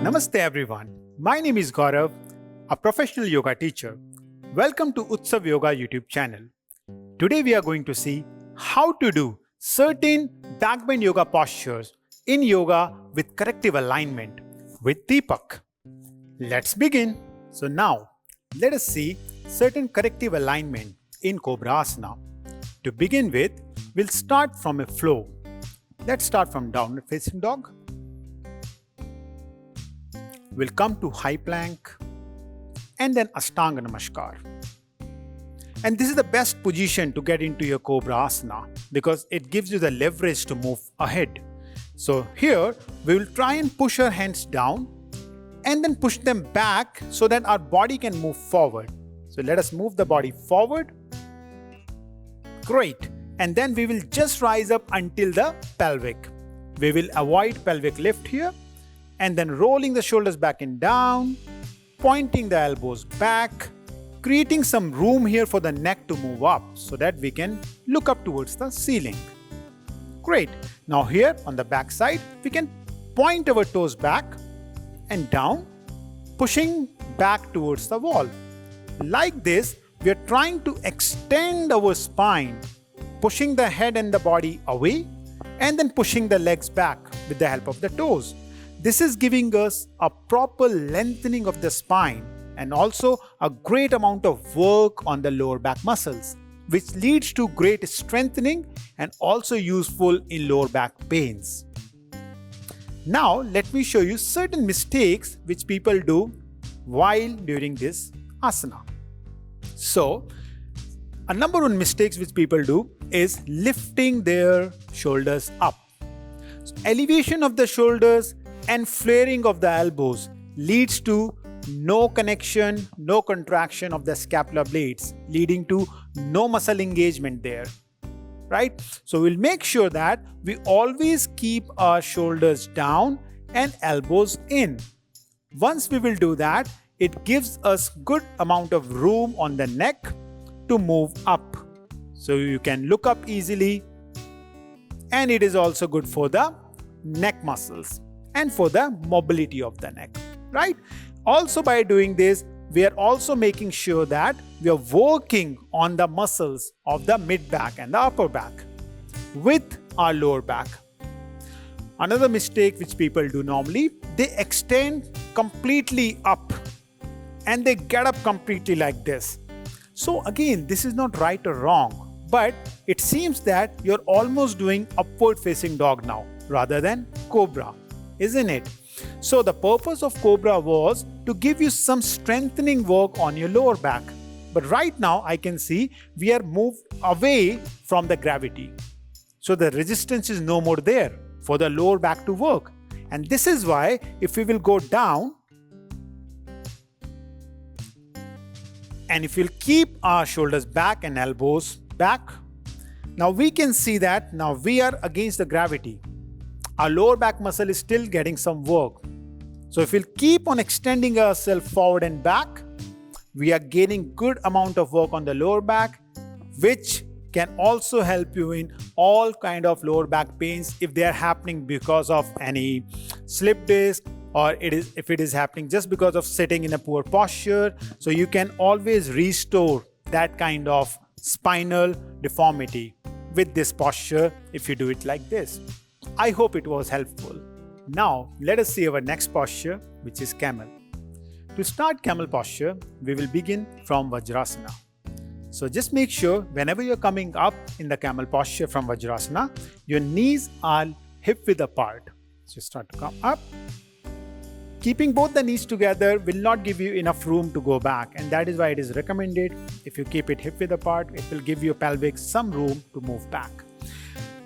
Namaste everyone. My name is Gaurav, a professional yoga teacher. Welcome to Utsav Yoga YouTube channel. Today we are going to see how to do certain backbend yoga postures in yoga with corrective alignment with Deepak. Let's begin. So now let us see certain corrective alignment in Cobra Asana. To begin with, we'll start from a flow. Let's start from downward facing dog. We'll come to high plank and then Ashtanga Namaskar. And this is the best position to get into your Cobra Asana because it gives you the leverage to move ahead. So here we will try and push our hands down and then push them back so that our body can move forward. So let us move the body forward. Great. And then we will just rise up until the pelvic. We will avoid pelvic lift here. And then rolling the shoulders back and down, pointing the elbows back, creating some room here for the neck to move up so that we can look up towards the ceiling. Great. Now here on the back side, we can point our toes back and down, pushing back towards the wall. Like this, we are trying to extend our spine, pushing the head and the body away, and then pushing the legs back with the help of the toes. This is giving us a proper lengthening of the spine and also a great amount of work on the lower back muscles, which leads to great strengthening and also useful in lower back pains. Now, let me show you certain mistakes which people do while during this asana. So, a number one mistakes which people do is lifting their shoulders up. So, elevation of the shoulders and flaring of the elbows leads to no connection, no contraction of the scapular blades, leading to no muscle engagement there, right? So we'll make sure that we always keep our shoulders down and elbows in. Once we will do that, it gives us good amount of room on the neck to move up. So you can look up easily, and it is also good for the neck muscles and for the mobility of the neck, right? Also by doing this, we are also making sure that we are working on the muscles of the mid back and the upper back with our lower back. Another mistake which people do normally, they extend completely up and they get up completely like this. So again, this is not right or wrong, but it seems that you're almost doing upward facing dog now rather than cobra, isn't it? So the purpose of Cobra was to give you some strengthening work on your lower back. But right now I can see we are moved away from the gravity. So the resistance is no more there for the lower back to work. And this is why if we will go down and if we'll keep our shoulders back and elbows back, now we can see that now we are against the gravity. Our lower back muscle is still getting some work. So if we'll keep on extending ourselves forward and back, we are gaining good amount of work on the lower back, which can also help you in all kind of lower back pains if they are happening because of any slip disc or if it is happening just because of sitting in a poor posture. So you can always restore that kind of spinal deformity with this posture if you do it like this. I hope it was helpful. Now, let us see our next posture, which is camel. To start camel posture, we will begin from Vajrasana. So just make sure whenever you're coming up in the camel posture from Vajrasana, your knees are hip width apart. So start to come up. Keeping both the knees together will not give you enough room to go back, and that is why it is recommended if you keep it hip width apart, it will give your pelvic some room to move back.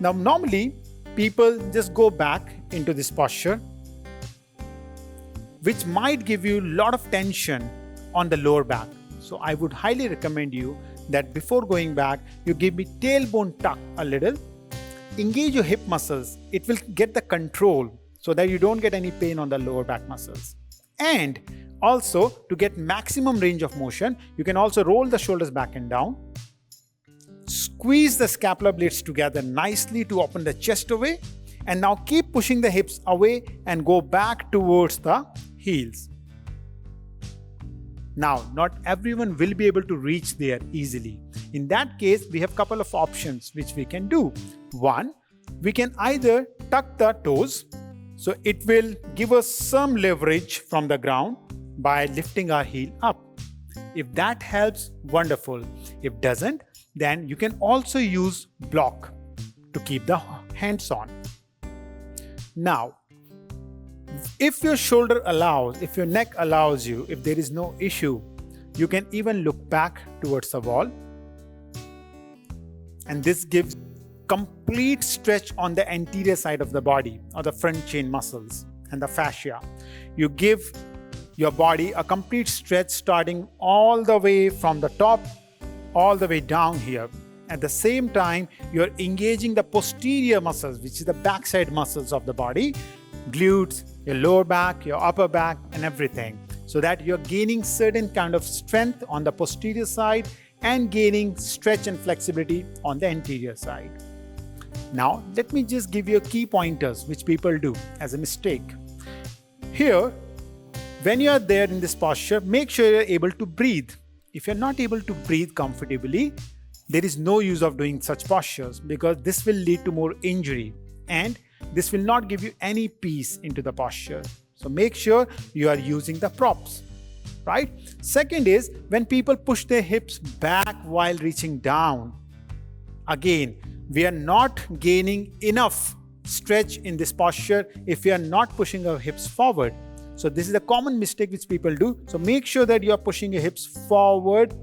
Now, normally, people just go back into this posture, which might give you a lot of tension on the lower back. So I would highly recommend you that before going back, you give me tailbone tuck a little, engage your hip muscles. It will get the control so that you don't get any pain on the lower back muscles. And also to get maximum range of motion, you can also roll the shoulders back and down. Squeeze the scapular blades together nicely to open the chest away, and now keep pushing the hips away and go back towards the heels. Now, not everyone will be able to reach there easily. In that case, we have a couple of options which we can do. One, we can either tuck the toes, so it will give us some leverage from the ground by lifting our heel up. If that helps, wonderful. If doesn't, then you can also use block to keep the hands on. Now, if your shoulder allows, if your neck allows you, if there is no issue, you can even look back towards the wall. And this gives complete stretch on the anterior side of the body or the front chain muscles and the fascia. You give your body a complete stretch starting all the way from the top all the way down here. At the same time, you're engaging the posterior muscles, which is the backside muscles of the body, glutes, your lower back, your upper back, and everything, so that you're gaining certain kind of strength on the posterior side and gaining stretch and flexibility on the anterior side. Now, let me just give you key pointers which people do as a mistake. Here, when you are there in this posture, make sure you're able to breathe. If you're not able to breathe comfortably, there is no use of doing such postures, because this will lead to more injury and this will not give you any peace into the posture. So make sure you are using the props, right? Second is when people push their hips back while reaching down. Again, we are not gaining enough stretch in this posture if we are not pushing our hips forward. So this is a common mistake which people do. So make sure that you are pushing your hips forward.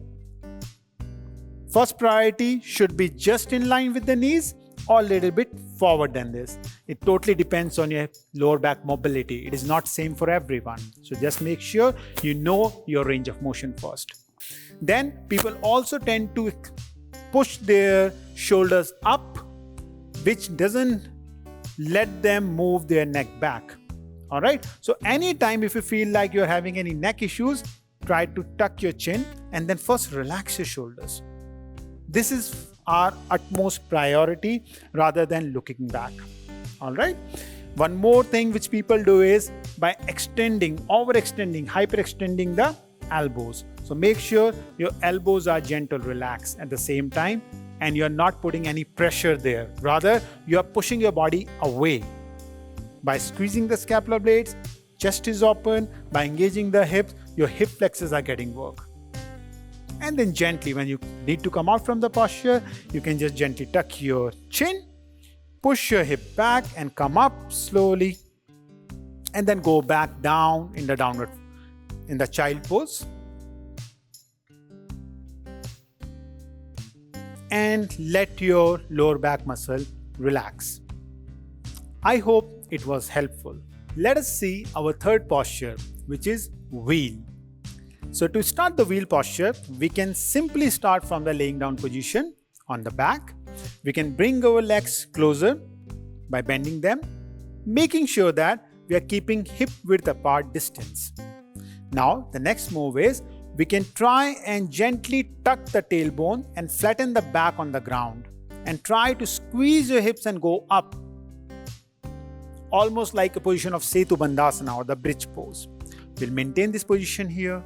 First priority should be just in line with the knees or a little bit forward than this. It totally depends on your lower back mobility. It is not same for everyone. So just make sure you know your range of motion first. Then people also tend to push their shoulders up, which doesn't let them move their neck back. All right. So anytime if you feel like you're having any neck issues, try to tuck your chin and then first relax your shoulders. This is our utmost priority rather than looking back. All right. One more thing which people do is by extending, overextending, hyperextending the elbows. So make sure your elbows are gentle, relaxed at the same time, and you're not putting any pressure there. Rather, you're pushing your body away. By squeezing the scapular blades, chest is open. By engaging the hips, your hip flexors are getting work. And then gently, when you need to come out from the posture, you can just gently tuck your chin, push your hip back and come up slowly, and then go back down in the downward, in the child pose. And let your lower back muscle relax. I hope it was helpful. Let us see our third posture, which is wheel. So to start the wheel posture, we can simply start from the laying down position on the back. We can bring our legs closer by bending them, making sure that we are keeping hip width apart distance. Now, the next move is we can try and gently tuck the tailbone and flatten the back on the ground and try to squeeze your hips and go up, almost like a position of Setu Bandhasana or the bridge pose. We'll maintain this position here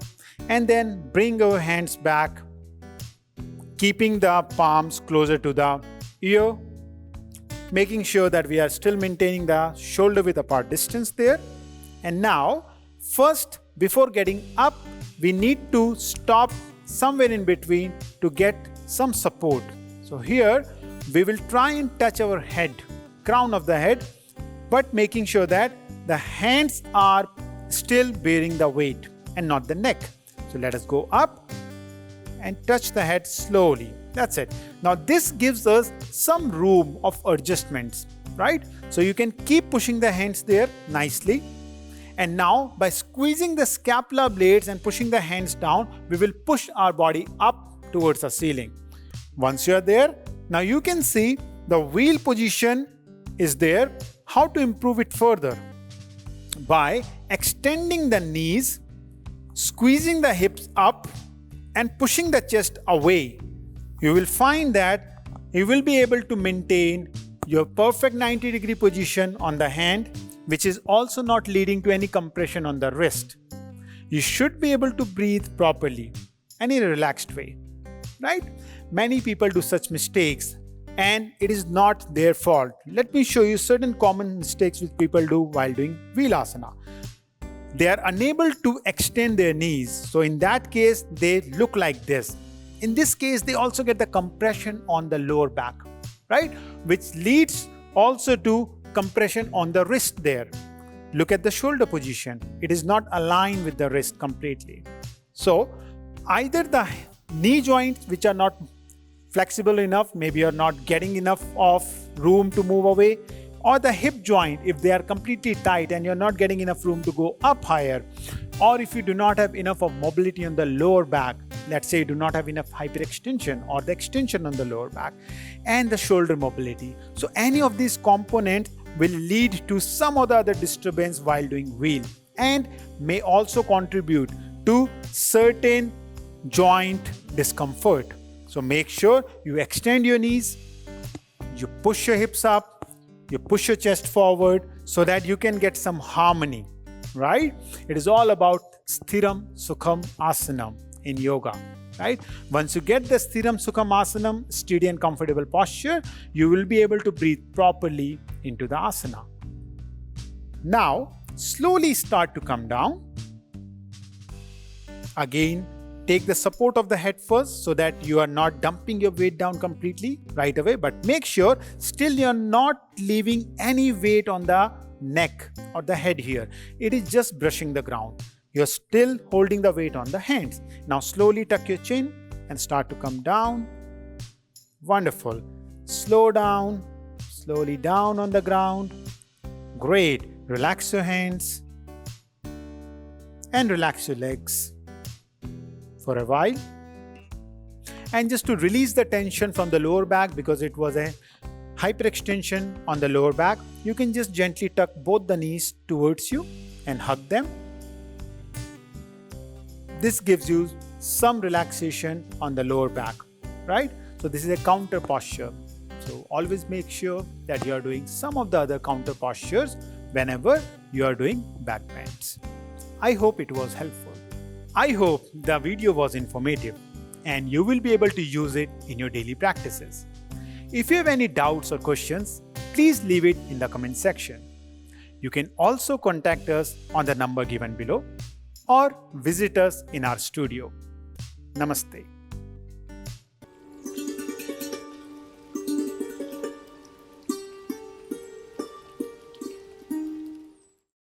and then bring our hands back, keeping the palms closer to the ear, making sure that we are still maintaining the shoulder width apart distance there. And now, first, before getting up, we need to stop somewhere in between to get some support. So here, we will try and touch our head, crown of the head, but making sure that the hands are still bearing the weight and not the neck. So let us go up and touch the head slowly. That's it. Now this gives us some room of adjustments, right? So you can keep pushing the hands there nicely. And now by squeezing the scapular blades and pushing the hands down, we will push our body up towards the ceiling. Once you are there, now you can see the wheel position is there. How to improve it further? By extending the knees, squeezing the hips up and pushing the chest away. You will find that you will be able to maintain your perfect 90-degree position on the hand which is also not leading to any compression on the wrist. You should be able to breathe properly and in a relaxed way, right? Many people do such mistakes and it is not their fault. Let me show you certain common mistakes which people do while doing wheel asana. They are unable to extend their knees. So in that case, they look like this. In this case, they also get the compression on the lower back, right? Which leads also to compression on the wrist there. Look at the shoulder position. It is not aligned with the wrist completely. So either the knee joints which are not flexible enough, maybe you're not getting enough of room to move away, or the hip joint, if they are completely tight and you're not getting enough room to go up higher, or if you do not have enough of mobility on the lower back, let's say you do not have enough hyperextension or the extension on the lower back and the shoulder mobility. So any of these components will lead to some or the other disturbance while doing wheel and may also contribute to certain joint discomfort. So make sure you extend your knees, you push your hips up, you push your chest forward so that you can get some harmony, right? It is all about Sthiram Sukham Asanam in yoga, right? Once you get the Sthiram Sukham Asanam, steady and comfortable posture, you will be able to breathe properly into the asana. Now, slowly start to come down. Again, take the support of the head first so that you are not dumping your weight down completely right away, but make sure still you're not leaving any weight on the neck or the head here. It is just brushing the ground. You're still holding the weight on the hands. Now slowly tuck your chin and start to come down. Wonderful. Slow down, slowly down on the ground. Great. Relax your hands and relax your legs for a while. And just to release the tension from the lower back, because it was a hyperextension on the lower back, you can just gently tuck both the knees towards you and hug them. This gives you some relaxation on the lower back, right? So this is a counter posture. So always make sure that you are doing some of the other counter postures whenever you are doing back bends. I hope it was helpful. I hope the video was informative and you will be able to use it in your daily practices. If you have any doubts or questions, please leave it in the comment section. You can also contact us on the number given below or visit us in our studio. Namaste.